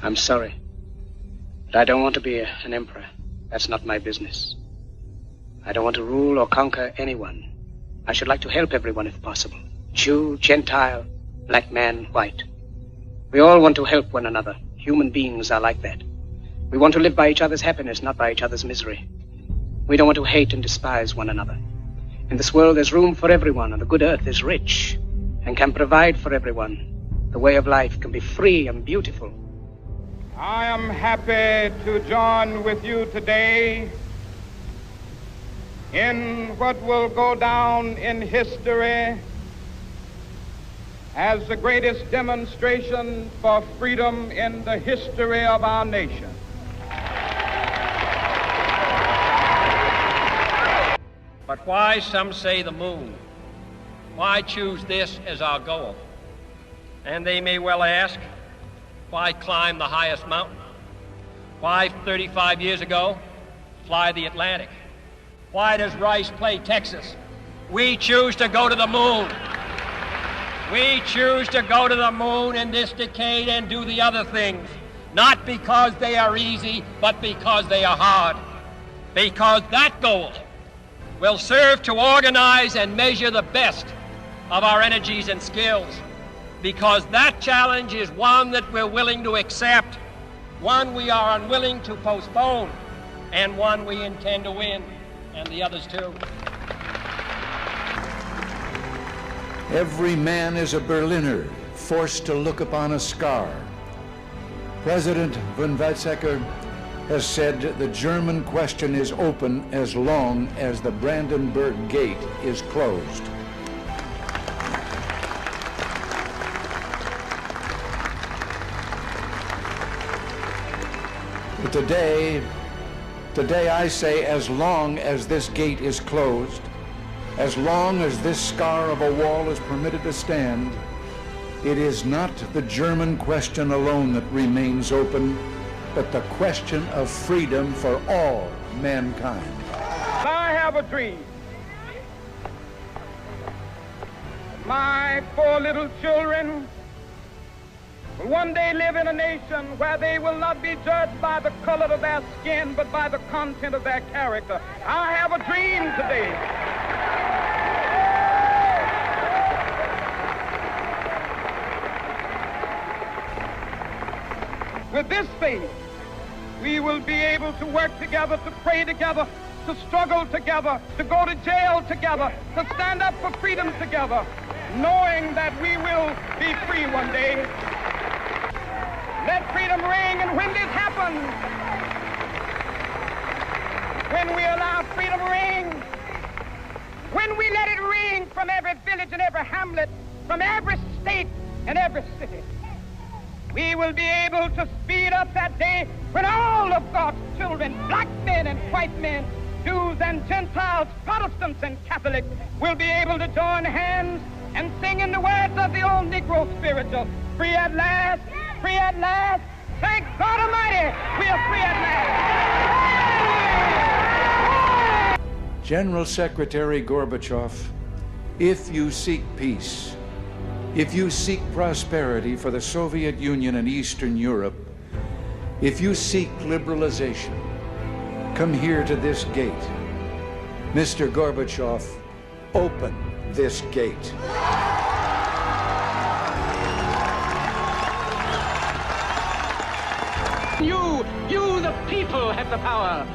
I'm sorry, but I don't want to be an emperor. That's not my business. I don't want to rule or conquer anyone. I should like to help everyone if possible. Jew, Gentile, black man, white. We all want to help one another. Human beings are like that. We want to live by each other's happiness, not by each other's misery. We don't want to hate and despise one another. In this world, there's room for everyone, and the good earth is rich and can provide for everyone. The way of life can be free and beautiful. I am happy to join with you today in what will go down in history as the greatest demonstration for freedom in the history of our nation. But why, some say, the moon? Why choose this as our goal? And they may well ask, why climb the highest mountain? Why, 35 years ago, fly the Atlantic? Why does Rice play Texas? We choose to go to the moon. We choose to go to the moon in this decade and do the other things, not because they are easy, but because they are hard. Because that goal will serve to organize and measure the best of our energies and skills. Because that challenge is one that we're willing to accept, one we are unwilling to postpone, and one we intend to win, and the others too. Every man is a Berliner, forced to look upon a scar. President von Weizsäcker has said the German question is open as long as the Brandenburg Gate is closed. But today I say, as long as this gate is closed, as long as this scar of a wall is permitted to stand, it is not the German question alone that remains open, but the question of freedom for all mankind. I have a dream. My 4 little children will one day live in a nation where they will not be judged by the color of their skin, but by the content of their character. I have a dream today. With this faith, we will be able to work together, to pray together, to struggle together, to go to jail together, to stand up for freedom together, knowing that we will be free one day. Let freedom ring, and when this happens, when we allow freedom ring, when we let it ring from every village and every hamlet, from every state and every city, we will be able to speed up that day when all of God's children, black men and white men, Jews and Gentiles, Protestants and Catholics, will be able to join hands and sing in the words of the old Negro spiritual, free at last, free at last. Thank God Almighty, we are free at last. General Secretary Gorbachev, if you seek peace, if you seek prosperity for the Soviet Union and Eastern Europe, if you seek liberalization, come here to this gate. Mr. Gorbachev, open this gate. You, the people, have the power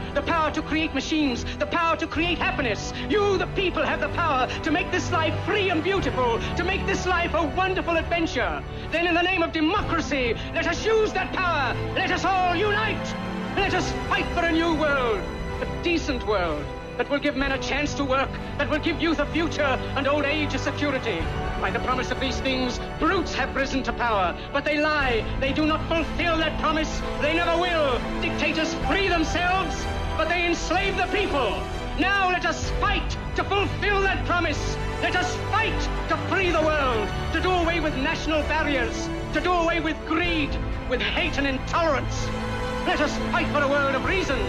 to create machines, the power to create happiness. You, the people, have the power to make this life free and beautiful, to make this life a wonderful adventure. Then in the name of democracy, let us use that power. Let us all unite. Let us fight for a new world, a decent world, that will give men a chance to work, that will give youth a future and old age a security. By the promise of these things, brutes have risen to power, but they lie. They do not fulfill that promise. They never will. Dictators free themselves, but they enslave the people. Now let us fight to fulfill that promise. Let us fight to free the world, to do away with national barriers, to do away with greed, with hate and intolerance. Let us fight for a world of reason,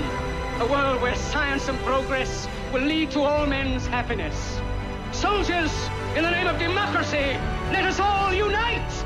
a world where science and progress will lead to all men's happiness. Soldiers, in the name of democracy, let us all unite!